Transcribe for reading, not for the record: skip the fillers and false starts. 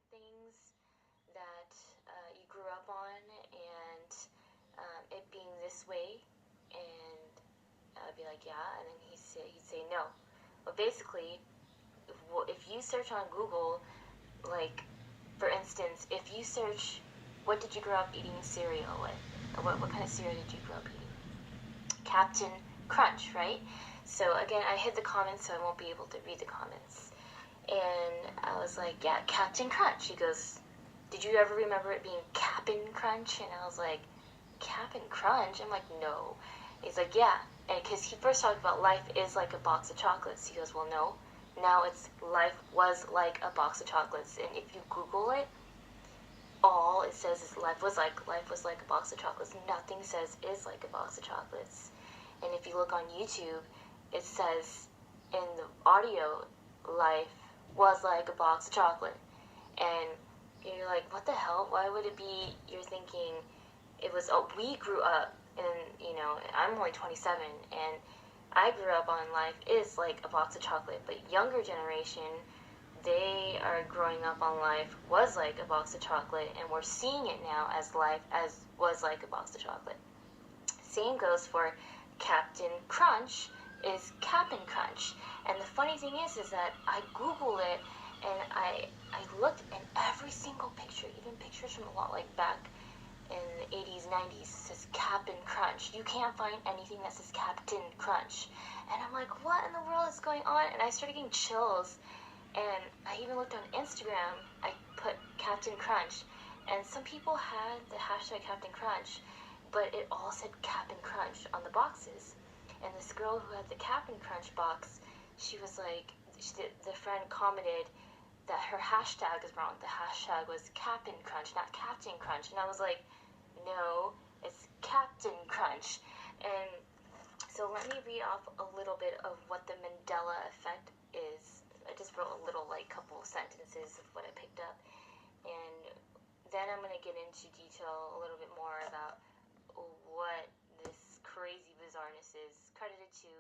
things that you grew up on, and it being this way? And I'd be like, yeah, and then he'd say no. But basically, if you search on Google, like, for instance, if you search, what did you grow up eating cereal with? Or what kind of cereal did you grow up eating? Captain Crunch, right? So again, I hid the comments so I won't be able to read the comments. And I was like, yeah, Captain Crunch. He goes, did you ever remember it being Cap'n Crunch? And I was like, Cap'n Crunch? I'm like, no. And he's like, yeah. And because he first talked about life is like a box of chocolates. He goes, well, no. Now it's life was like a box of chocolates. And if you Google it, all it says is life was like a box of chocolates. Nothing says is like a box of chocolates. And if you look on YouTube, it says in the audio, life was like a box of chocolate. And you're like, what the hell? Why would it be, you're thinking it was, oh, we grew up, and, you know, I'm only 27, and I grew up on life is like a box of chocolate. But younger generation, they are growing up on life was like a box of chocolate, and we're seeing it now as life as was like a box of chocolate. Same goes for Captain Crunch is Cap'n Crunch. And the funny thing is that I Google it, and I looked, and every single picture, even pictures from a lot like back in the 80s, 90s, says Cap'n Crunch. You can't find anything that says Captain Crunch. And I'm like, what in the world is going on? And I started getting chills. And I even looked on Instagram. I put Captain Crunch, and some people had the hashtag Captain Crunch, but it all said Cap'n Crunch on the boxes. And this girl who had the Cap'n Crunch box, she was like, the friend commented that her hashtag is wrong. The hashtag was Cap'n Crunch, not Captain Crunch. And I was like, no, it's Captain Crunch. And so let me read off a little bit of what the Mandela effect is. I just wrote a little, like, couple sentences of what I picked up. And then I'm going to get into detail a little bit more about what this crazy bizarreness is credited to